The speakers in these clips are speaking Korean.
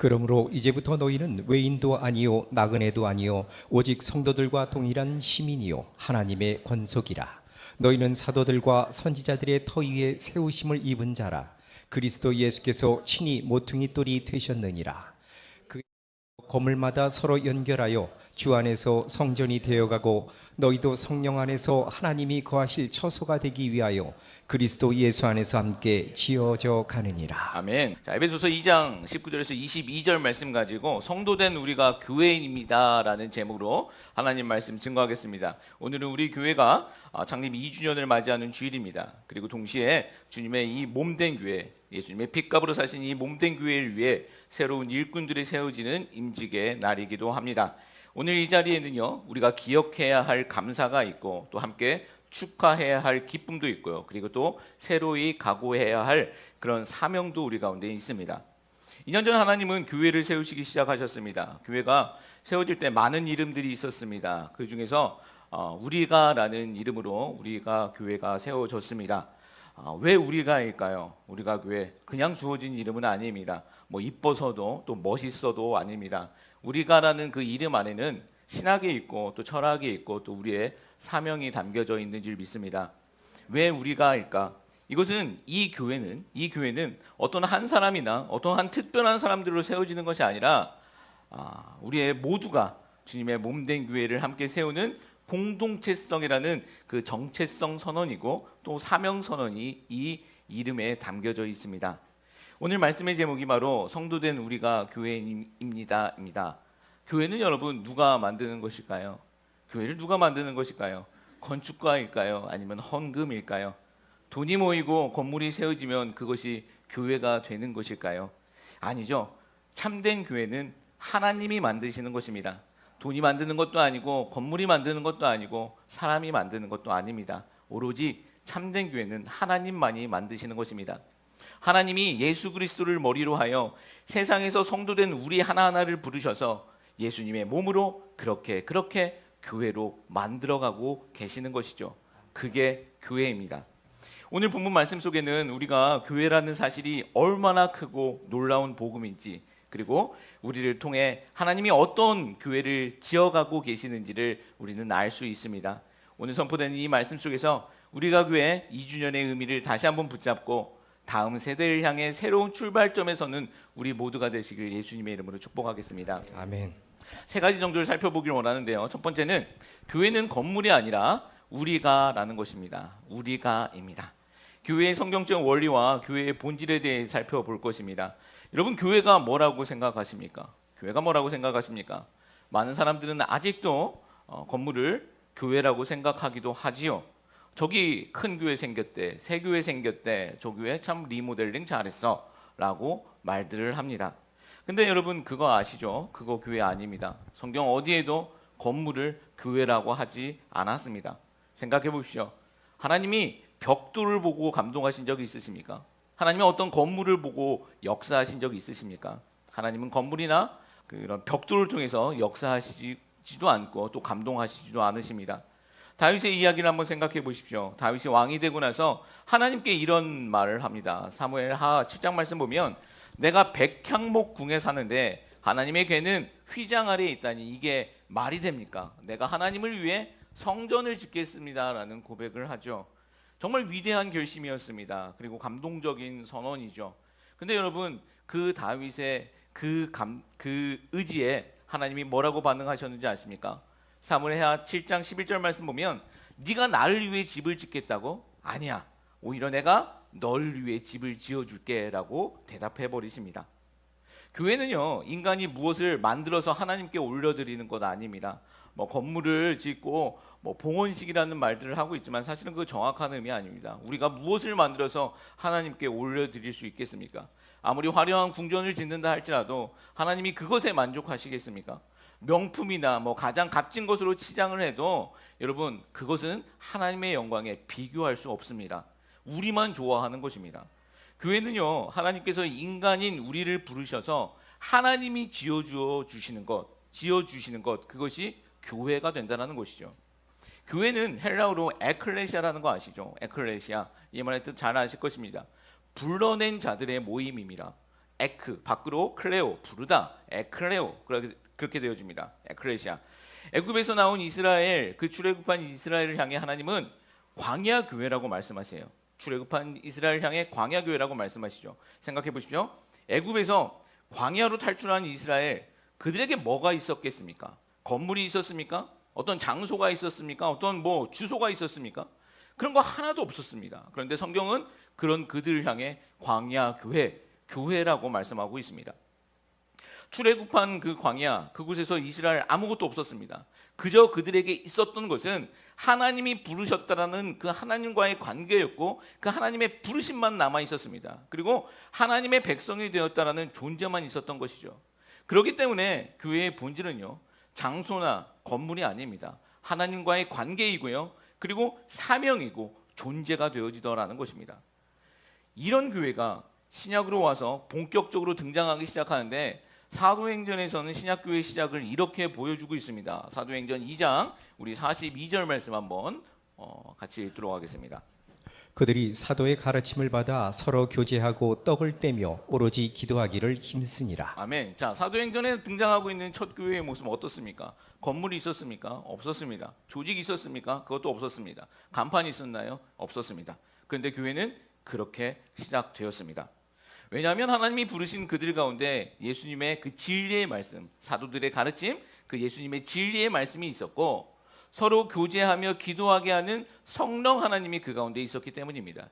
그러므로 이제부터 너희는 외인도 아니요 나그네도 아니요 오직 성도들과 동일한 시민이요 하나님의 권속이라. 너희는 사도들과 선지자들의 터 위에 세우심을 입은 자라. 그리스도 예수께서 친히 모퉁이 돌이 되셨느니라. 그 건물마다 서로 연결하여 주 안에서 성전이 되어가고 너희도 성령 안에서 하나님이 거하실 처소가 되기 위하여 그리스도 예수 안에서 함께 지어져 가느니라. 아멘. 자, 에베소서 2장 19절에서 22절 말씀 가지고 성도된 우리가 교회인입니다라는 제목으로 하나님 말씀 증거하겠습니다. 오늘은 우리 교회가 창립 2주년을 맞이하는 주일입니다. 그리고 동시에 주님의 이 몸된 교회, 예수님의 핏값으로 사신 이 몸된 교회를 위해 새로운 일꾼들이 세워지는 임직의 날이기도 합니다. 오늘 이 자리에는요, 우리가 기억해야 할 감사가 있고 또 함께 축하해야 할 기쁨도 있고요. 그리고 또 새로이 각오해야 할 그런 사명도 우리 가운데 있습니다. 2년 전 하나님은 교회를 세우시기 시작하셨습니다. 교회가 세워질 때 많은 이름들이 있었습니다. 그 중에서 우리가라는 이름으로 우리가 교회가 세워졌습니다. 왜 우리가일까요? 우리가 교회 그냥 주어진 이름은 아닙니다. 뭐 이뻐서도 또 멋있어도 아닙니다. 우리가라는 그 이름 안에는 신학이 있고 또 철학이 있고 또 우리의 사명이 담겨져 있는 줄 믿습니다. 왜 우리가일까? 이것은 이 교회는 어떤 한 사람이나 어떤 한 특별한 사람들로 세워지는 것이 아니라 우리의 모두가 주님의 몸된 교회를 함께 세우는 공동체성이라는 그 정체성 선언이고 또 사명 선언이 이 이름에 담겨져 있습니다. 오늘 말씀의 제목이 바로 성도된 우리가 교회입니다. 교회는 여러분 누가 만드는 것일까요? 교회를 누가 만드는 것일까요? 건축가일까요? 아니면 헌금일까요? 돈이 모이고 건물이 세워지면 그것이 교회가 되는 것일까요? 아니죠. 참된 교회는 하나님이 만드시는 것입니다. 돈이 만드는 것도 아니고 건물이 만드는 것도 아니고 사람이 만드는 것도 아닙니다. 오로지 참된 교회는 하나님만이 만드시는 것입니다. 하나님이 예수 그리스도를 머리로 하여 세상에서 성도된 우리 하나하나를 부르셔서 예수님의 몸으로 그렇게 교회로 만들어가고 계시는 것이죠. 그게 교회입니다. 오늘 본문 말씀 속에는 우리가 교회라는 사실이 얼마나 크고 놀라운 복음인지, 그리고 우리를 통해 하나님이 어떤 교회를 지어가고 계시는지를 우리는 알 수 있습니다. 오늘 선포되는 이 말씀 속에서 우리가 교회 2주년의 의미를 다시 한번 붙잡고 다음 세대를 향해 새로운 출발점에 서는 우리 모두가 되시길 예수님의 이름으로 축복하겠습니다. 아멘. 세 가지 정도를 살펴보기를 원하는데요. 첫 번째는 교회는 건물이 아니라 우리가라는 것입니다. 우리가입니다. 교회의 성경적 원리와 교회의 본질에 대해 살펴볼 것입니다. 여러분, 교회가 뭐라고 생각하십니까? 교회가 뭐라고 생각하십니까? 많은 사람들은 아직도 건물을 교회라고 생각하기도 하지요. 저기 큰 교회 생겼대, 새 교회 생겼대, 저 교회 참 리모델링 잘했어 라고 말들을 합니다. 근데 여러분 그거 아시죠? 그거 교회 아닙니다. 성경 어디에도 건물을 교회라고 하지 않았습니다. 생각해 보십시오. 하나님이 벽돌을 보고 감동하신 적이 있으십니까? 하나님이 어떤 건물을 보고 역사하신 적이 있으십니까? 하나님은 건물이나 그런 벽돌을 통해서 역사하시지도 않고 또 감동하시지도 않으십니다. 다윗의 이야기를 한번 생각해 보십시오. 다윗이 왕이 되고 나서 하나님께 이런 말을 합니다. 사무엘하 7장 말씀 보면 내가 백향목 궁에 사는데 하나님의 궤는 휘장 아래에 있다니 이게 말이 됩니까? 내가 하나님을 위해 성전을 짓겠습니다 라는 고백을 하죠. 정말 위대한 결심이었습니다. 그리고 감동적인 선언이죠. 근데 여러분 그 다윗의 그 의지에 하나님이 뭐라고 반응하셨는지 아십니까? 사무엘하 7장 11절 말씀 보면 네가 나를 위해 집을 짓겠다고? 아니야. 오히려 내가 널 위해 집을 지어줄게 라고 대답해 버리십니다. 교회는요, 인간이 무엇을 만들어서 하나님께 올려드리는 것 아닙니다. 뭐 건물을 짓고 뭐 봉헌식이라는 말들을 하고 있지만 사실은 그 정확한 의미 아닙니다. 우리가 무엇을 만들어서 하나님께 올려드릴 수 있겠습니까? 아무리 화려한 궁전을 짓는다 할지라도 하나님이 그것에 만족하시겠습니까? 명품이나 뭐 가장 값진 것으로 치장을 해도 여러분 그것은 하나님의 영광에 비교할 수 없습니다. 우리만 좋아하는 것입니다. 교회는요, 하나님께서 인간인 우리를 부르셔서 하나님이 지어주시는 것, 그것이 교회가 된다는 것이죠. 교회는 헬라어로 에클레시아라는 거 아시죠? 에클레시아, 이 말의 뜻 잘 아실 것입니다. 불러낸 자들의 모임입니다. 에크 밖으로 클레오 부르다 에클레오 그렇게 되어집니다. 에클레시아. 애굽에서 나온 이스라엘 그 출애굽한 이스라엘을 향해 하나님은 광야 교회라고 말씀하세요. 출애굽한 이스라엘 향해 광야 교회라고 말씀하시죠. 생각해 보십시오. 애굽에서 광야로 탈출한 이스라엘 그들에게 뭐가 있었겠습니까? 건물이 있었습니까? 어떤 장소가 있었습니까? 어떤 뭐 주소가 있었습니까? 그런 거 하나도 없었습니다. 그런데 성경은 그런 그들을 향해 광야 교회라고 말씀하고 있습니다. 출애굽한 그 광야 그곳에서 이스라엘 아무것도 없었습니다. 그저 그들에게 있었던 것은 하나님이 부르셨다라는 그 하나님과의 관계였고 그 하나님의 부르심만 남아 있었습니다. 그리고 하나님의 백성이 되었다라는 존재만 있었던 것이죠. 그렇기 때문에 교회의 본질은요, 장소나 건물이 아닙니다. 하나님과의 관계이고요, 그리고 사명이고 존재가 되어지더라는 것입니다. 이런 교회가 신약으로 와서 본격적으로 등장하기 시작하는데 사도행전에서는 신약교회의 시작을 이렇게 보여주고 있습니다. 사도행전 2장 우리 42절 말씀 한번 같이 읽도록 하겠습니다. 그들이 사도의 가르침을 받아 서로 교제하고 떡을 떼며 오로지 기도하기를 힘쓰니라. 아멘. 자, 사도행전에 등장하고 있는 첫 교회의 모습은 어떻습니까? 건물이 있었습니까? 없었습니다. 조직이 있었습니까? 그것도 없었습니다. 간판이 있었나요? 없었습니다. 그런데 교회는 그렇게 시작되었습니다. 왜냐하면 하나님이 부르신 그들 가운데 예수님의 그 진리의 말씀, 사도들의 가르침, 그 예수님의 진리의 말씀이 있었고 서로 교제하며 기도하게 하는 성령 하나님이 그 가운데 있었기 때문입니다.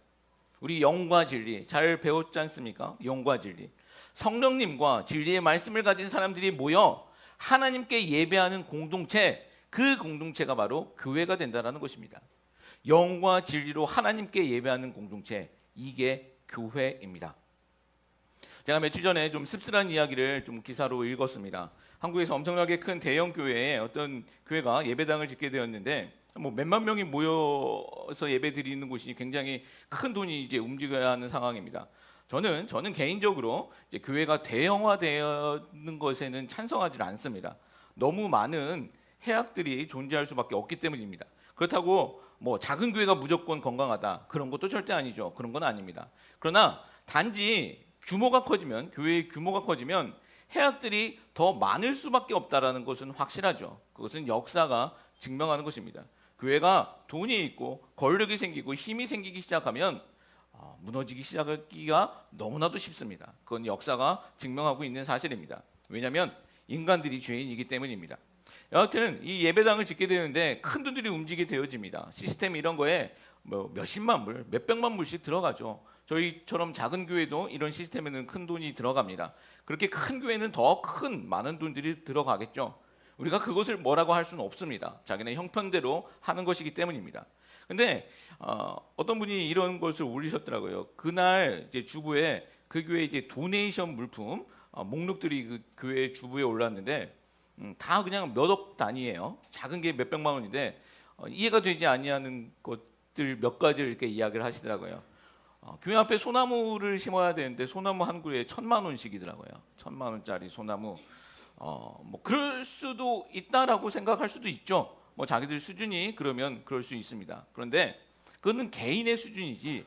우리 영과 진리 잘 배웠지 않습니까? 영과 진리. 성령님과 진리의 말씀을 가진 사람들이 모여 하나님께 예배하는 공동체, 그 공동체가 바로 교회가 된다는 것입니다. 영과 진리로 하나님께 예배하는 공동체, 이게 교회입니다. 제가 며칠 전에 좀 씁쓸한 이야기를 좀 기사로 읽었습니다. 한국에서 엄청나게 큰 대형 교회에 어떤 교회가 예배당을 짓게 되었는데 뭐 몇만 명이 모여서 예배 드리는 곳이 굉장히 큰 돈이 이제 움직여야 하는 상황입니다. 저는 개인적으로 이제 교회가 대형화되는 것에는 찬성하지 않습니다. 너무 많은 해악들이 존재할 수밖에 없기 때문입니다. 그렇다고 뭐 작은 교회가 무조건 건강하다 그런 것도 절대 아니죠. 그런 건 아닙니다. 그러나 단지 규모가 커지면 교회의 규모가 커지면 해악들이 더 많을 수밖에 없다라는 것은 확실하죠. 그것은 역사가 증명하는 것입니다. 교회가 돈이 있고 권력이 생기고 힘이 생기기 시작하면 무너지기 시작하기가 너무나도 쉽습니다. 그건 역사가 증명하고 있는 사실입니다. 왜냐하면 인간들이 죄인이기 때문입니다. 여하튼 이 예배당을 짓게 되는데 큰 돈들이 움직이게 되어집니다. 시스템 이런 거에 뭐 몇십만 불, 몇백만 불씩 들어가죠. 저희처럼 작은 교회도 이런 시스템에는 큰 돈이 들어갑니다. 그렇게 큰 교회는 더 큰 많은 돈들이 들어가겠죠. 우리가 그것을 뭐라고 할 수는 없습니다. 자기네 형편대로 하는 것이기 때문입니다. 근데 어떤 분이 이런 것을 올리셨더라고요. 그날 이제 주부에 그 교회 이제 도네이션 물품 목록들이 그 교회 주부에 올랐는데 다 그냥 몇 억 단위예요. 작은 게 몇백만 원인데 이해가 되지 아니하는 것들 몇 가지를 이렇게 이야기를 하시더라고요. 교회 앞에 소나무를 심어야 되는데 소나무 한 그루에 1,000만 원씩이더라고요. 1,000만 원짜리 소나무. 뭐 그럴 수도 있다라고 생각할 수도 있죠. 뭐 자기들 수준이 그러면 그럴 수 있습니다. 그런데 그거는 개인의 수준이지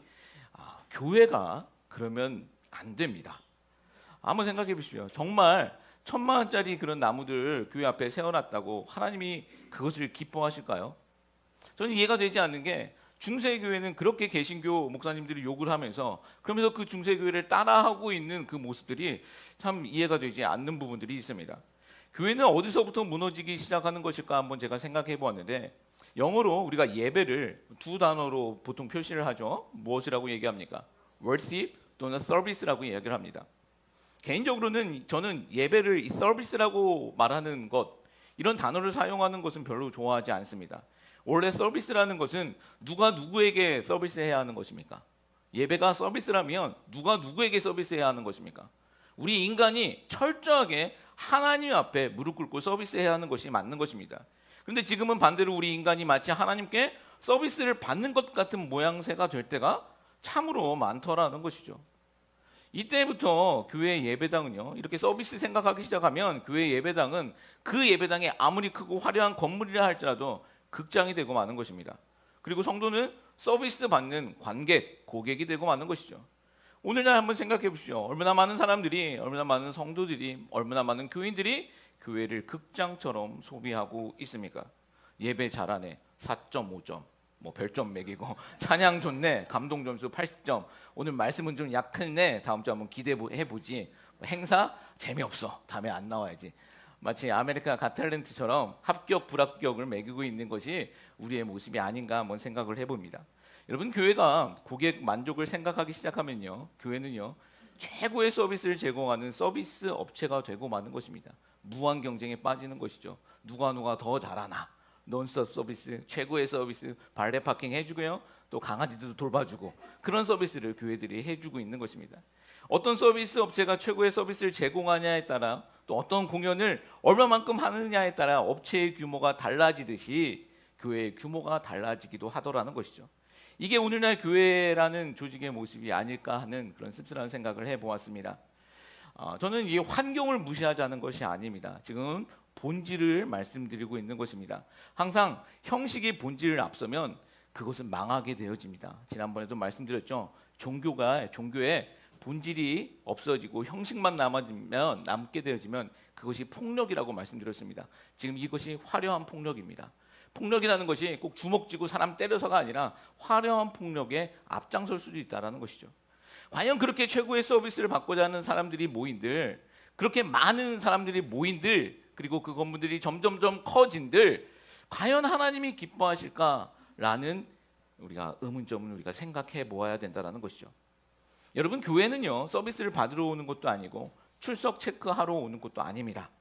교회가 그러면 안 됩니다. 한번 생각해 보십시오. 정말 1,000만 원짜리 그런 나무들 교회 앞에 세워놨다고 하나님이 그것을 기뻐하실까요? 저는 이해가 되지 않는 게 중세교회는 그렇게 개신교 목사님들이 욕을 하면서 그러면서 그 중세교회를 따라하고 있는 그 모습들이 참 이해가 되지 않는 부분들이 있습니다. 교회는 어디서부터 무너지기 시작하는 것일까 한번 제가 생각해 보았는데 영어로 우리가 예배를 두 단어로 보통 표시를 하죠. 무엇이라고 얘기합니까? worship 또는 service라고 이야기를 합니다. 개인적으로는 저는 예배를 이 서비스라고 말하는 것 이런 단어를 사용하는 것은 별로 좋아하지 않습니다. 원래 서비스라는 것은 누가 누구에게 서비스해야 하는 것입니까? 예배가 서비스라면 누가 누구에게 서비스해야 하는 것입니까? 우리 인간이 철저하게 하나님 앞에 무릎 꿇고 서비스해야 하는 것이 맞는 것입니다. 그런데 지금은 반대로 우리 인간이 마치 하나님께 서비스를 받는 것 같은 모양새가 될 때가 참으로 많더라는 것이죠. 이때부터 교회 예배당은요 이렇게 서비스 생각하기 시작하면 교회 예배당은 그 예배당이 아무리 크고 화려한 건물이라 할지라도 극장이 되고 마는 것입니다. 그리고 성도는 서비스 받는 관객, 고객이 되고 마는 것이죠. 오늘날 한번 생각해 보십시오. 얼마나 많은 사람들이, 얼마나 많은 성도들이, 얼마나 많은 교인들이 교회를 극장처럼 소비하고 있습니까? 예배 잘하네 4.5점 뭐 별점 매기고, 찬양 좋네 감동 점수 80점, 오늘 말씀은 좀 약했네 다음 주 한번 기대해 보지, 행사 재미없어 다음에 안 나와야지. 마치 아메리카 갓탤런트처럼 합격 불합격을 매기고 있는 것이 우리의 모습이 아닌가 한번 생각을 해봅니다. 여러분, 교회가 고객 만족을 생각하기 시작하면요, 교회는요 최고의 서비스를 제공하는 서비스 업체가 되고 마는 것입니다. 무한 경쟁에 빠지는 것이죠. 누가 더 잘하나, 논스톱 서비스, 최고의 서비스, 발레 파킹 해주고요, 또 강아지들도 돌봐주고, 그런 서비스를 교회들이 해주고 있는 것입니다. 어떤 서비스 업체가 최고의 서비스를 제공하냐에 따라, 또 어떤 공연을 얼마만큼 하느냐에 따라 업체의 규모가 달라지듯이 교회의 규모가 달라지기도 하더라는 것이죠. 이게 오늘날 교회라는 조직의 모습이 아닐까 하는 그런 씁쓸한 생각을 해보았습니다. 저는 이 환경을 무시하자는 것이 아닙니다. 지금 본질을 말씀드리고 있는 것입니다. 항상 형식이 본질을 앞서면 그것은 망하게 되어집니다. 지난번에도 말씀드렸죠. 종교의 본질이 없어지고 형식만 남게 되어지면 그것이 폭력이라고 말씀드렸습니다. 지금 이것이 화려한 폭력입니다. 폭력이라는 것이 꼭 주먹 쥐고 사람 때려서가 아니라 화려한 폭력에 앞장설 수도 있다는 것이죠. 과연 그렇게 최고의 서비스를 받고자 하는 사람들이 모인들, 그렇게 많은 사람들이 모인들, 그리고 그 건물들이 점점점 커진들, 과연 하나님이 기뻐하실까라는 우리가 의문점을 우리가 생각해 보아야 된다는 것이죠. 여러분, 교회는요 서비스를 받으러 오는 것도 아니고 출석 체크하러 오는 것도 아닙니다.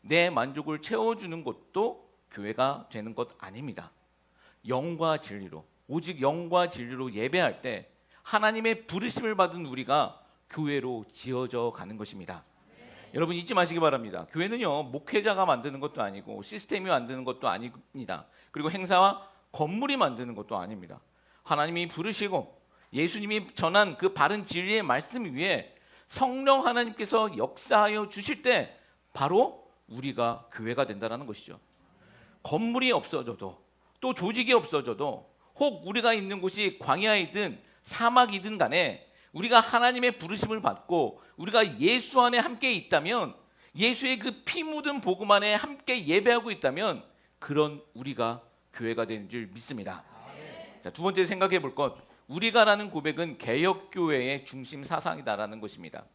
내 만족을 채워주는 것도 교회가 되는 것 아닙니다. 영과 진리로, 오직 영과 진리로 예배할 때 하나님의 부르심을 받은 우리가 교회로 지어져 가는 것입니다. 여러분, 잊지 마시기 바랍니다. 교회는요 목회자가 만드는 것도 아니고 시스템이 만드는 것도 아닙니다. 그리고 행사와 건물이 만드는 것도 아닙니다. 하나님이 부르시고 예수님이 전한 그 바른 진리의 말씀 위에 성령 하나님께서 역사하여 주실 때 바로 우리가 교회가 된다는 것이죠. 건물이 없어져도, 또 조직이 없어져도, 혹 우리가 있는 곳이 광야이든 사막이든 간에 우리가 하나님의 부르심을 받고 우리가 예수 안에 함께 있다면, 예수의 그 피 묻은 복음 안에 함께 예배하고 있다면 그런 우리가 교회가 되는 줄 믿습니다. 자, 두 번째 생각해 볼 것, 우리가라는 고백은 개혁교회의 중심 사상이다라는 것입니다.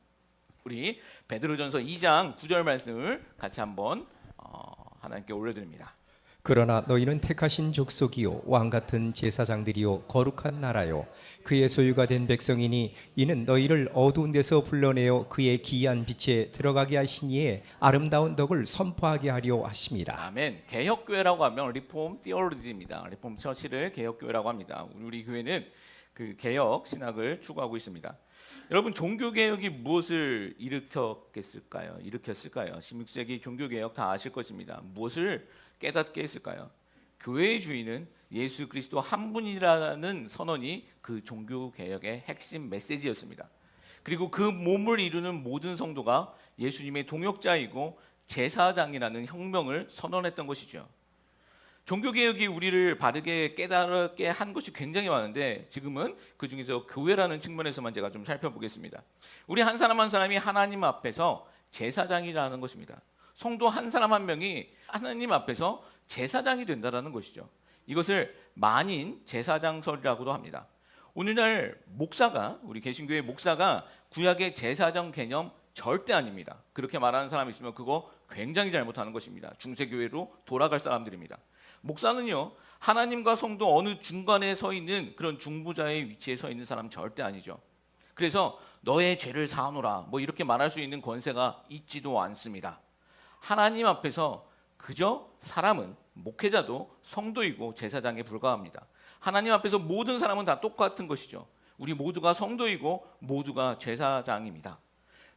우리 베드로전서 2장 9절 말씀을 같이 한번 하나님께 올려드립니다. 그러나 너희는 택하신 족속이요 왕 같은 제사장들이요 거룩한 나라요 그의 소유가 된 백성이니 이는 너희를 어두운 데서 불러내어 그의 기이한 빛에 들어가게 하신 이의 아름다운 덕을 선포하게 하려 하심이라. 아멘. 개혁교회라고 하면 리폼 티올로지입니다. 리폼 처치를 개혁교회라고 합니다. 우리 교회는 그 개혁 신학을 추구하고 있습니다. 여러분, 종교개혁이 무엇을 일으켰을까요? 16세기 종교개혁 다 아실 것입니다. 무엇을 깨닫게 했을까요? 교회의 주인은 예수 그리스도 한 분이라는 선언이 그 종교개혁의 핵심 메시지였습니다. 그리고 그 몸을 이루는 모든 성도가 예수님의 동역자이고 제사장이라는 혁명을 선언했던 것이죠. 종교개혁이 우리를 바르게 깨닫게 한 것이 굉장히 많은데, 지금은 그 중에서 교회라는 측면에서만 제가 좀 살펴보겠습니다. 우리 한 사람 한 사람이 하나님 앞에서 제사장이라는 것입니다. 성도 한 사람 한 명이 하나님 앞에서 제사장이 된다는 것이죠. 이것을 만인 제사장설이라고도 합니다. 오늘날 목사가, 우리 개신교회 목사가 구약의 제사장 개념 절대 아닙니다. 그렇게 말하는 사람이 있으면 그거 굉장히 잘못하는 것입니다. 중세교회로 돌아갈 사람들입니다. 목사는요 하나님과 성도 어느 중간에 서 있는 그런 중보자의 위치에 서 있는 사람 절대 아니죠. 그래서 너의 죄를 사하노라 뭐 이렇게 말할 수 있는 권세가 있지도 않습니다. 하나님 앞에서 그저 사람은, 목회자도 성도이고 제사장에 불과합니다. 하나님 앞에서 모든 사람은 다 똑같은 것이죠. 우리 모두가 성도이고 모두가 제사장입니다.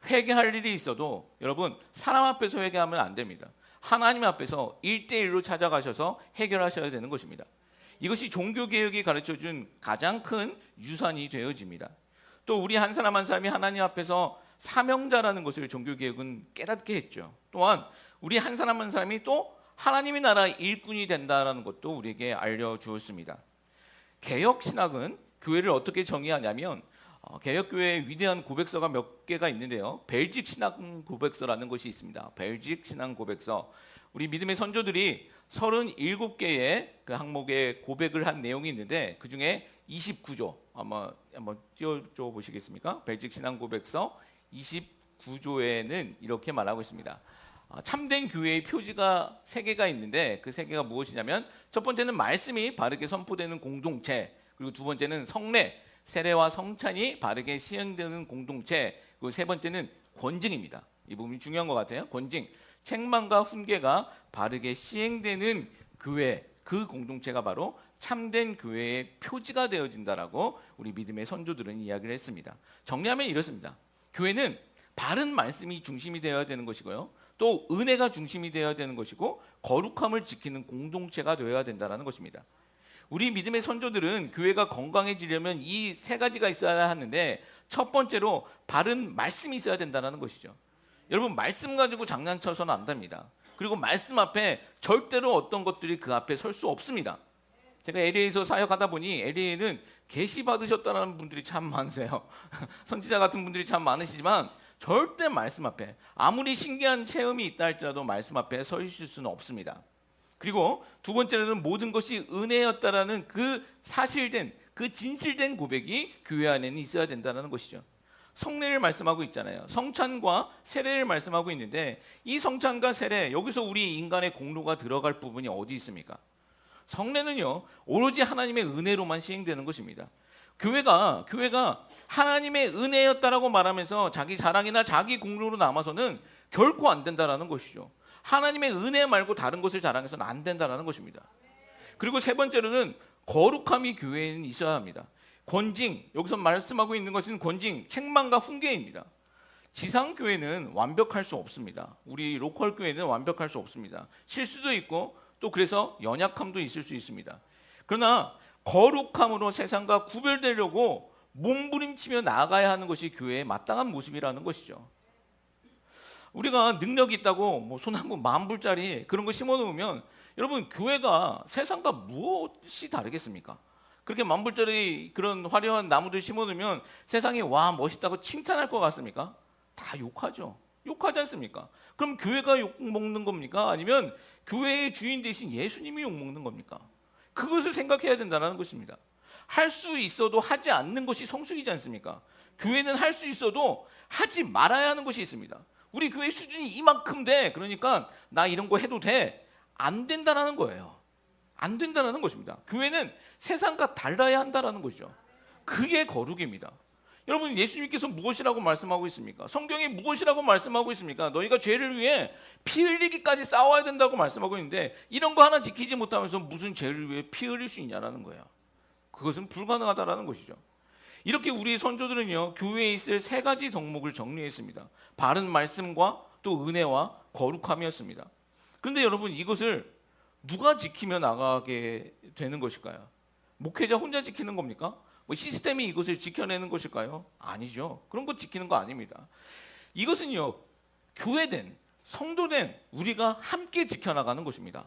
회개할 일이 있어도 여러분, 사람 앞에서 회개하면 안 됩니다. 하나님 앞에서 1대1로 찾아가셔서 해결하셔야 되는 것입니다. 이것이 종교개혁이 가르쳐준 가장 큰 유산이 되어집니다. 또 우리 한 사람 한 사람이 하나님 앞에서 사명자라는 것을 종교개혁은 깨닫게 했죠. 또한 우리 한 사람 한 사람이 또 하나님의 나라 일꾼이 된다는 것도 우리에게 알려주었습니다. 개혁신학은 교회를 어떻게 정의하냐면 개혁교회의 위대한 고백서가 몇 개가 있는데요. 벨직 신앙 고백서라는 것이 있습니다. 벨직 신앙 고백서. 우리 믿음의 선조들이 37개의 그 항목의 고백을 한 내용이 있는데 그 중에 29조 한번 띄워줘 보시겠습니까? 벨직 신앙 고백서 29조에는 이렇게 말하고 있습니다. 참된 교회의 표지가 3개가 있는데 그 3개가 무엇이냐면 첫 번째는 말씀이 바르게 선포되는 공동체, 그리고 두 번째는 성례, 세례와 성찬이 바르게 시행되는 공동체, 그리고 세 번째는 권징입니다. 이 부분이 중요한 것 같아요. 권징, 책망과 훈계가 바르게 시행되는 교회, 그 공동체가 바로 참된 교회의 표지가 되어진다라고 우리 믿음의 선조들은 이야기를 했습니다. 정리하면 이렇습니다. 교회는 바른 말씀이 중심이 되어야 되는 것이고요, 또 은혜가 중심이 되어야 되는 것이고, 거룩함을 지키는 공동체가 되어야 된다는 것입니다. 우리 믿음의 선조들은 교회가 건강해지려면 이 3가지가 있어야 하는데, 첫 번째로 바른 말씀이 있어야 된다는 것이죠. 여러분, 말씀 가지고 장난쳐서는 안 됩니다. 그리고 말씀 앞에 절대로 어떤 것들이 그 앞에 설 수 없습니다. 제가 LA에서 사역하다 보니 LA에는 계시 받으셨다는 분들이 참 많으세요. 선지자 같은 분들이 참 많으시지만 절대 말씀 앞에, 아무리 신기한 체험이 있다 할지라도 말씀 앞에 서 있을 수는 없습니다. 그리고 두 번째로는 모든 것이 은혜였다라는 그 사실된, 그 진실된 고백이 교회 안에는 있어야 된다는 것이죠. 성례를 말씀하고 있잖아요. 성찬과 세례를 말씀하고 있는데, 이 성찬과 세례, 여기서 우리 인간의 공로가 들어갈 부분이 어디 있습니까? 성례는요, 오로지 하나님의 은혜로만 시행되는 것입니다. 교회가 하나님의 은혜였다라고 말하면서 자기 자랑이나 자기 공로로 남아서는 결코 안 된다라는 것이죠. 하나님의 은혜 말고 다른 것을 자랑해서는 안 된다라는 것입니다. 그리고 세 번째로는 거룩함이 교회에는 있어야 합니다. 권징, 여기서 말씀하고 있는 것은 권징, 책망과 훈계입니다. 지상 교회는 완벽할 수 없습니다. 우리 로컬 교회는 완벽할 수 없습니다. 실수도 있고 또 그래서 연약함도 있을 수 있습니다. 그러나 거룩함으로 세상과 구별되려고 몸부림치며 나아가야 하는 것이 교회의 마땅한 모습이라는 것이죠. 우리가 능력이 있다고 소나무 10,000불짜리 그런 거 심어놓으면, 여러분, 교회가 세상과 무엇이 다르겠습니까? 그렇게 10,000불짜리 그런 화려한 나무들 심어놓으면 세상이 와 멋있다고 칭찬할 것 같습니까? 다 욕하죠. 욕하지 않습니까? 그럼 교회가 욕먹는 겁니까? 아니면 교회의 주인 대신 예수님이 욕먹는 겁니까? 그것을 생각해야 된다는 것입니다. 할 수 있어도 하지 않는 것이 성숙이지 않습니까? 교회는 할 수 있어도 하지 말아야 하는 것이 있습니다. 우리 교회 수준이 이만큼 돼, 그러니까 나 이런 거 해도 돼, 안 된다는 거예요. 안 된다는 것입니다. 교회는 세상과 달라야 한다는 것이죠. 그게 거룩입니다. 여러분, 예수님께서 무엇이라고 말씀하고 있습니까? 성경이 무엇이라고 말씀하고 있습니까? 너희가 죄를 위해 피 흘리기까지 싸워야 된다고 말씀하고 있는데, 이런 거 하나 지키지 못하면서 무슨 죄를 위해 피 흘릴 수 있냐라는 거예요. 그것은 불가능하다라는 것이죠. 이렇게 우리 선조들은요, 교회에 있을 3가지 덕목을 정리했습니다. 바른 말씀과 또 은혜와 거룩함이었습니다. 그런데 여러분, 이것을 누가 지키며 나가게 되는 것일까요? 목회자 혼자 지키는 겁니까? 시스템이 이것을 지켜내는 것일까요? 아니죠. 그런 거 지키는 거 아닙니다. 이것은요, 교회된, 성도된 우리가 함께 지켜나가는 것입니다.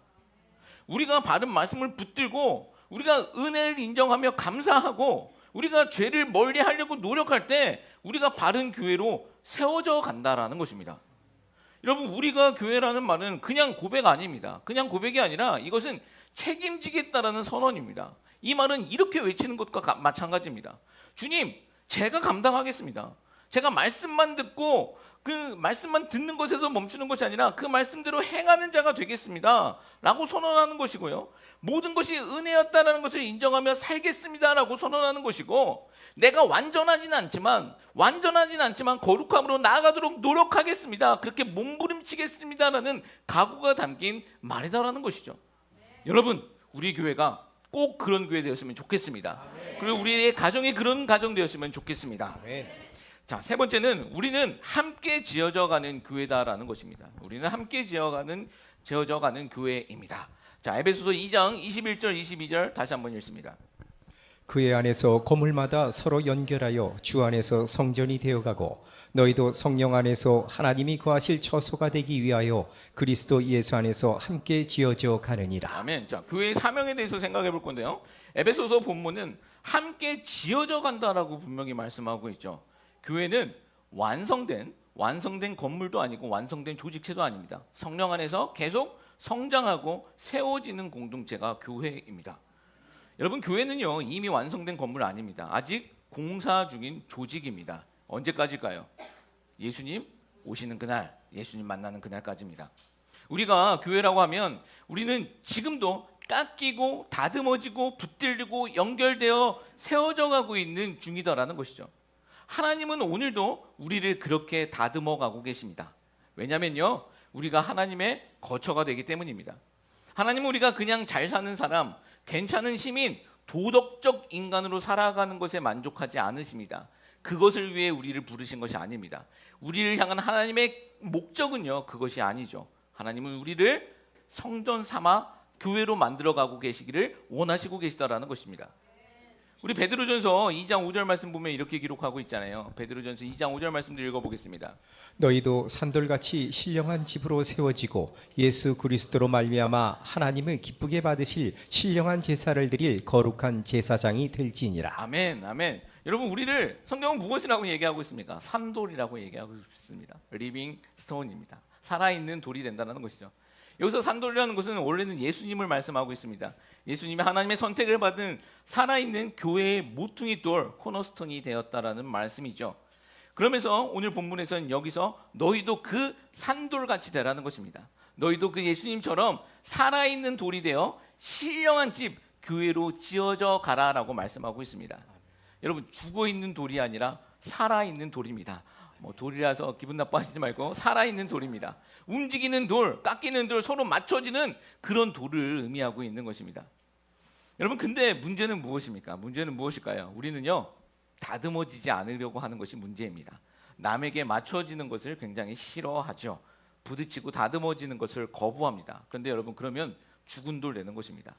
우리가 바른 말씀을 붙들고 우리가 은혜를 인정하며 감사하고 우리가 죄를 멀리하려고 노력할 때 우리가 바른 교회로 세워져 간다라는 것입니다. 여러분, 우리가 교회라는 말은 그냥 고백 아닙니다. 그냥 고백이 아니라 이것은 책임지겠다라는 선언입니다. 이 말은 이렇게 외치는 것과 마찬가지입니다. 주님, 제가 감당하겠습니다. 제가 말씀만 듣고 그 말씀만 듣는 것에서 멈추는 것이 아니라 그 말씀대로 행하는 자가 되겠습니다 라고 선언하는 것이고요, 모든 것이 은혜였다는 것을 인정하며 살겠습니다라고 선언하는 것이고, 내가 완전하진 않지만 거룩함으로 나아가도록 노력하겠습니다, 그렇게 몸부림치겠습니다라는 각오가 담긴 말이다라는 것이죠. 여러분, 우리 교회가 꼭 그런 교회 되었으면 좋겠습니다. 그리고 우리의 가정이 그런 가정 되었으면 좋겠습니다. 자, 세 번째는 우리는 함께 지어져가는 교회다라는 것입니다. 우리는 함께 지어져가는 교회입니다. 자, 에베소서 2장 21절 22절 다시 한번 읽습니다. 그의 안에서 건물마다 서로 연결하여 주 안에서 성전이 되어가고, 너희도 성령 안에서 하나님이 거하실 처소가 되기 위하여 그리스도 예수 안에서 함께 지어져 가느니라. 아멘. 자, 교회의 사명에 대해서 생각해 볼 건데요, 에베소서 본문은 함께 지어져 간다라고 분명히 말씀하고 있죠. 교회는 완성된 건물도 아니고 완성된 조직체도 아닙니다. 성령 안에서 계속 성장하고 세워지는 공동체가 교회입니다. 여러분, 교회는요 이미 완성된 건물 아닙니다. 아직 공사 중인 조직입니다. 언제까지일까요? 예수님 오시는 그날, 예수님 만나는 그날까지입니다. 우리가 교회라고 하면 우리는 지금도 깎이고 다듬어지고 붙들리고 연결되어 세워져 가고 있는 중이다라는 것이죠. 하나님은 오늘도 우리를 그렇게 다듬어 가고 계십니다. 왜냐면요 우리가 하나님의 거처가 되기 때문입니다. 하나님은 우리가 그냥 잘 사는 사람, 괜찮은 시민, 도덕적 인간으로 살아가는 것에 만족하지 않으십니다. 그것을 위해 우리를 부르신 것이 아닙니다. 우리를 향한 하나님의 목적은요 그것이 아니죠. 하나님은 우리를 성전 삼아 교회로 만들어가고 계시기를 원하시고 계시다라는 것입니다. 우리 베드로전서 2장 5절 말씀 보면 이렇게 기록하고 있잖아요. 베드로전서 2장 5절 말씀도 읽어보겠습니다. 너희도 산돌같이 신령한 집으로 세워지고 예수 그리스도로 말미암아 하나님을 기쁘게 받으실 신령한 제사를 드릴 거룩한 제사장이 될지니라. 아멘, 아멘. 여러분, 우리를 성경은 무엇이라고 얘기하고 있습니까? 산돌이라고 얘기하고 있습니다. 리빙 스톤입니다. 살아있는 돌이 된다는 것이죠. 여기서 산돌이라는 것은 원래는 예수님을 말씀하고 있습니다. 예수님이 하나님의 선택을 받은 살아있는 교회의 모퉁이 돌, 코너스톤이 되었다라는 말씀이죠. 그러면서 오늘 본문에서는 여기서 너희도 그 산돌같이 되라는 것입니다. 너희도 그 예수님처럼 살아있는 돌이 되어 신령한 집, 교회로 지어져 가라라고 말씀하고 있습니다. 여러분, 죽어있는 돌이 아니라 살아있는 돌입니다. 돌이라서 기분 나빠하시지 말고 살아있는 돌입니다. 움직이는 돌, 깎이는 돌, 서로 맞춰지는 그런 돌을 의미하고 있는 것입니다. 여러분, 근데 문제는 무엇입니까? 문제는 무엇일까요? 우리는요 다듬어지지 않으려고 하는 것이 문제입니다. 남에게 맞춰지는 것을 굉장히 싫어하죠. 부딪히고 다듬어지는 것을 거부합니다. 그런데 여러분, 그러면 죽은 돌 되는 것입니다.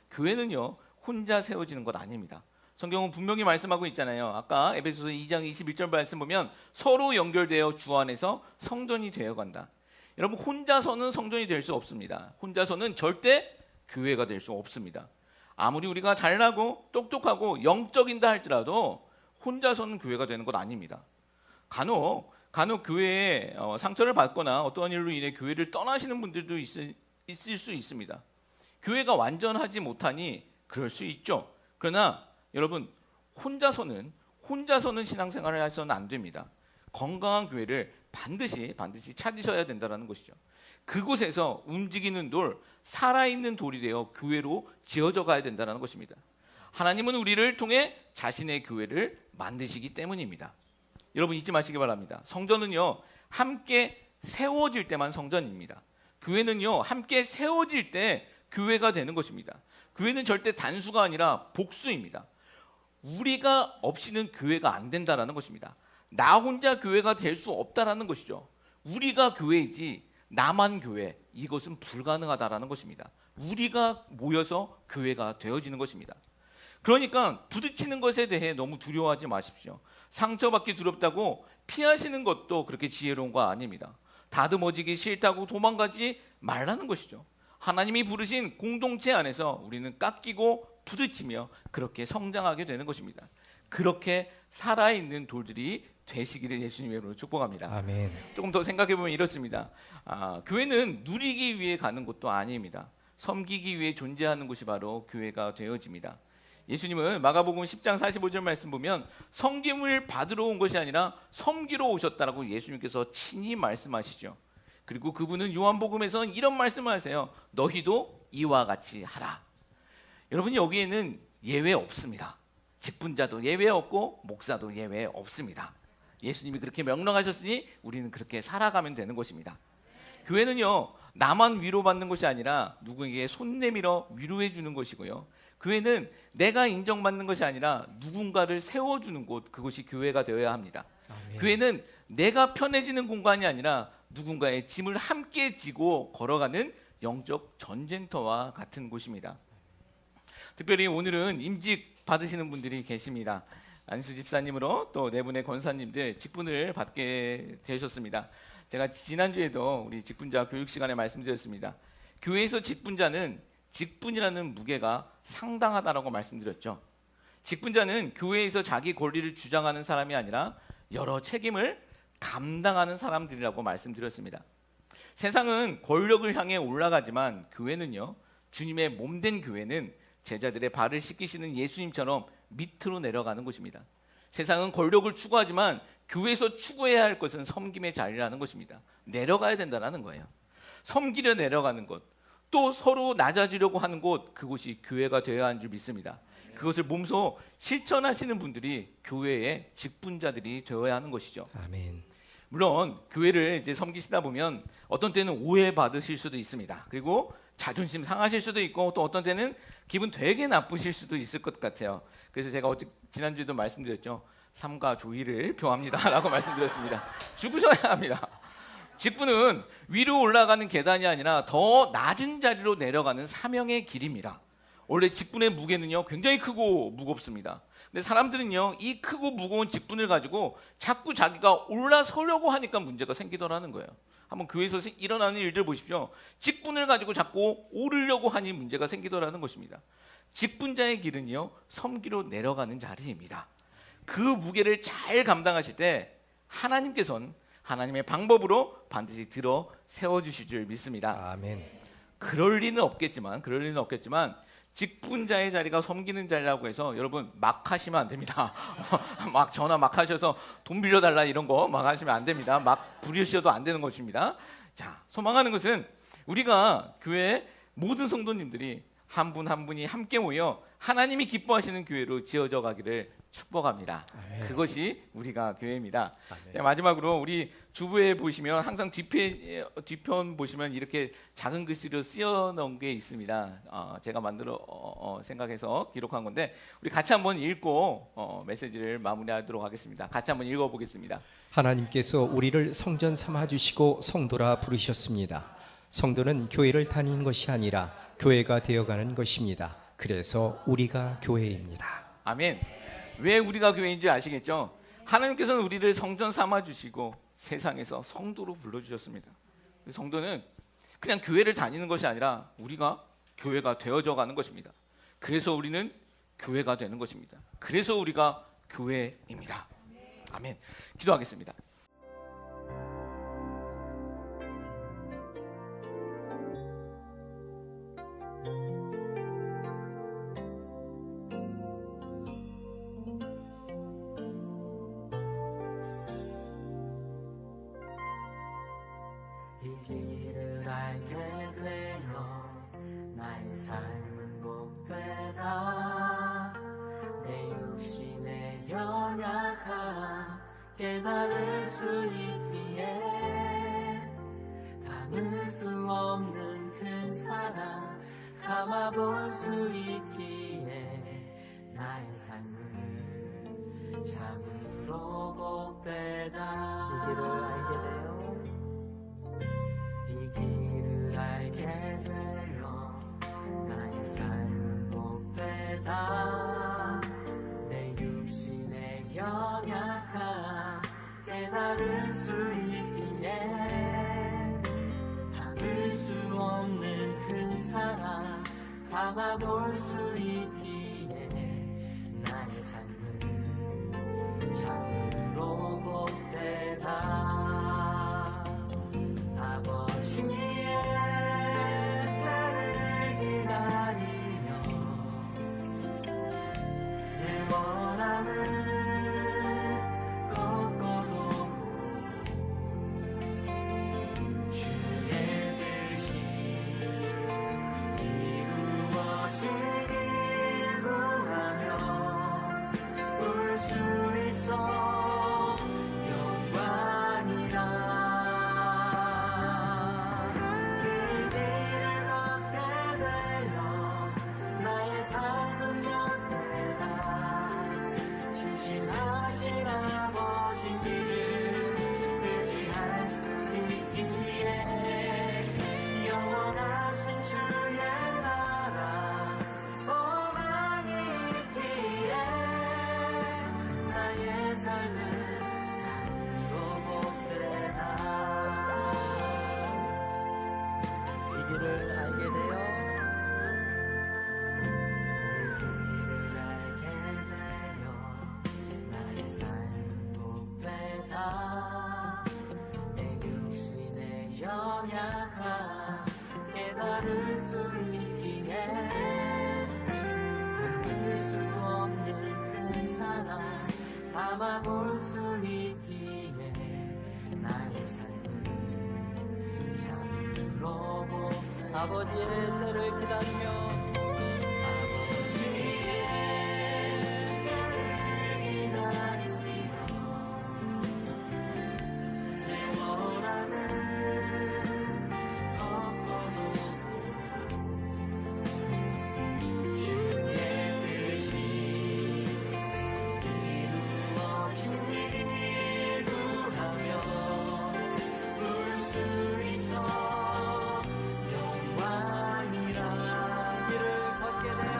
교회는요 혼자 세워지는 것 아닙니다. 성경은 분명히 말씀하고 있잖아요. 아까 에베소서 2장 21절 말씀 보면 서로 연결되어 주 안에서 성전이 되어간다. 여러분, 혼자서는 성전이 될 수 없습니다. 혼자서는 절대 교회가 될 수 없습니다. 아무리 우리가 잘나고 똑똑하고 영적인다 할지라도 혼자서는 교회가 되는 것 아닙니다. 간혹 교회에 상처를 받거나 어떠한 일로 인해 교회를 떠나시는 분들도 있을 수 있습니다. 교회가 완전하지 못하니 그럴 수 있죠. 그러나 여러분, 혼자서는 신앙생활을 해서는 안 됩니다. 건강한 교회를 반드시 찾으셔야 된다는 것이죠. 그곳에서 움직이는 돌, 살아있는 돌이 되어 교회로 지어져 가야 된다는 것입니다. 하나님은 우리를 통해 자신의 교회를 만드시기 때문입니다. 여러분, 잊지 마시기 바랍니다. 성전은요 함께 세워질 때만 성전입니다. 교회는요 함께 세워질 때 교회가 되는 것입니다. 교회는 절대 단수가 아니라 복수입니다. 우리가 없이는 교회가 안 된다라는 것입니다. 나 혼자 교회가 될 수 없다라는 것이죠. 우리가 교회이지 나만 교회, 이것은 불가능하다라는 것입니다. 우리가 모여서 교회가 되어지는 것입니다. 그러니까 부딪히는 것에 대해 너무 두려워하지 마십시오. 상처받기 두렵다고 피하시는 것도 그렇게 지혜로운 거 아닙니다. 다듬어지기 싫다고 도망가지 말라는 것이죠. 하나님이 부르신 공동체 안에서 우리는 깎이고 부딪히며 그렇게 성장하게 되는 것입니다. 그렇게 살아있는 돌들이 되시기를 예수님의 이름으로 축복합니다. 아멘. 조금 더 생각해 보면 이렇습니다. 교회는 누리기 위해 가는 곳도 아닙니다. 섬기기 위해 존재하는 곳이 바로 교회가 되어집니다. 예수님은 마가복음 10장 45절 말씀 보면 섬김을 받으러 온 것이 아니라 섬기러 오셨다라고 예수님께서 친히 말씀하시죠. 그리고 그분은 요한복음에서 이런 말씀을 하세요. 너희도 이와 같이 하라. 여러분, 여기에는 예외 없습니다. 직분자도 예외 없고 목사도 예외 없습니다. 예수님이 그렇게 명령하셨으니 우리는 그렇게 살아가면 되는 것입니다. 교회는요 나만 위로받는 것이 아니라 누구에게 손 내밀어 위로해 주는 것이고요. 교회는 내가 인정받는 것이 아니라 누군가를 세워주는 곳, 그것이 교회가 되어야 합니다. 아멘. 교회는 내가 편해지는 공간이 아니라 누군가의 짐을 함께 지고 걸어가는 영적 전쟁터와 같은 곳입니다. 특별히 오늘은 임직 받으시는 분들이 계십니다. 안수 집사님으로 또 네 분의 권사님들 직분을 받게 되셨습니다. 제가 지난주에도 우리 직분자 교육 시간에 말씀드렸습니다. 교회에서 직분자는 직분이라는 무게가 상당하다라고 말씀드렸죠. 직분자는 교회에서 자기 권리를 주장하는 사람이 아니라 여러 책임을 감당하는 사람들이라고 말씀드렸습니다. 세상은 권력을 향해 올라가지만 교회는요, 주님의 몸된 교회는 제자들의 발을 씻기시는 예수님처럼 밑으로 내려가는 곳입니다. 세상은 권력을 추구하지만 교회에서 추구해야 할 것은 섬김의 자리라는 것입니다. 내려가야 된다는 거예요. 섬기려 내려가는 곳, 또 서로 낮아지려고 하는 곳, 그곳이 교회가 되어야 하는 줄 믿습니다. 그것을 몸소 실천하시는 분들이 교회의 직분자들이 되어야 하는 것이죠. 아멘. 물론 교회를 이제 섬기시다 보면 어떤 때는 오해받으실 수도 있습니다. 그리고 자존심 상하실 수도 있고, 또 어떤 때는 기분 되게 나쁘실 수도 있을 것 같아요. 그래서 제가 지난주에도 말씀드렸죠. 삼가 조의를 표합니다라고 말씀드렸습니다. 죽으셔야 합니다. 직분은 위로 올라가는 계단이 아니라 더 낮은 자리로 내려가는 사명의 길입니다. 원래 직분의 무게는요, 굉장히 크고 무겁습니다. 근데 사람들은요, 이 크고 무거운 직분을 가지고 자꾸 자기가 올라서려고 하니까 문제가 생기더라는 거예요. 한번 교회에서 일어나는 일들 보십시오. 직분을 가지고 자꾸 오르려고 하니 문제가 생기더라는 것입니다. 직분자의 길은요, 섬기로 내려가는 자리입니다. 그 무게를 잘 감당하실 때 하나님께서는 하나님의 방법으로 반드시 들어 세워주실 줄 믿습니다. 아멘. 그럴 리는 없겠지만 직분자의 자리가 섬기는 자리라고 해서 여러분 막 하시면 안 됩니다. 막 전화 막 하셔서 돈 빌려달라 이런 거 막 하시면 안 됩니다. 막 부르셔도 안 되는 것입니다. 자, 소망하는 것은 우리가 교회 모든 성도님들이 한 분 한 분이 함께 모여 하나님이 기뻐하시는 교회로 지어져 가기를 축복합니다. 아멘. 그것이 우리가 교회입니다. 아멘. 자, 마지막으로 우리 주부에 보시면 항상 뒤편 보시면 이렇게 작은 글씨로 쓰여 놓은 게 있습니다. 제가 만들어 생각해서 기록한 건데 우리 같이 한번 읽고 메시지를 마무리하도록 하겠습니다. 같이 한번 읽어보겠습니다. 하나님께서 우리를 성전 삼아 주시고 성도라 부르셨습니다. 성도는 교회를 다니는 것이 아니라 교회가 되어가는 것입니다. 그래서 우리가 교회입니다. 아멘. 왜 우리가 교회인지 아시겠죠? 하나님께서는 우리를 성전 삼아 주시고 세상에서 성도로 불러주셨습니다. 성도는 그냥 교회를 다니는 것이 아니라 우리가 교회가 되어져 가는 것입니다. 그래서 우리는 교회가 되는 것입니다. 그래서 우리가 교회입니다. 아멘. 기도하겠습니다. 이 길을 알게 되어 나의 삶은 복되다. 내 육신의 연약함 깨달을 수 있기에 담을 수 없는 큰 사랑 감아볼 수 있기에 나의 삶은 참으로 복되다. 이 길을 알게 되어 이 길을 알게 되어 나의 삶은 복되다. 내 육신의 연약함 깨달을 수 있기에 담을 수 없는 큰 사랑 담아볼 수 있기에 나의 삶은 참으로 복되다. 아버지의 때를 기다리며 내 원함을 꺾어도 주의 뜻이 이루어지길 구하며 울 수 있어 영광이라. 이 길을 걷게 되어 나의 삶은 변해다. 신실하신 아버지 길을 의지할 수 있기에 영원하신 주의 나라 소망이 있기에 나의 삶은 참으로 복되다. 이 길을 알게 되어 이 길을 알게 되어 다를 수 있기에 흔들 수 없는 큰 사랑 담아볼 수 있기에 나의 삶을 참으로 복된 아버지의 때를 기다리며 아버지의 때를 기다리며 내 원함을 주의 뜻이 이루어지길 구하며 울 수 있어 영광이라 길을 걷게 되어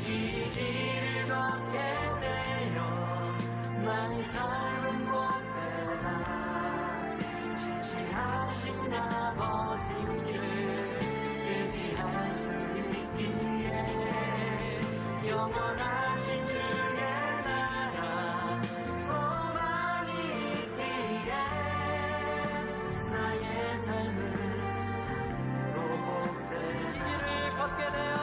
이 길을 걷게 되어 나의 삶은 복되다 신실하신 아버지를 의지할 수 있기에 영원하신 주의 나라 소망이 있기에 나의 삶은 참으로 이 복되다 길을 걷게 되어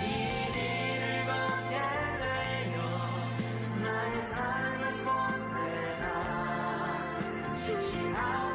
이 길을 걷게 되어 나의 삶은 복되다 신실하신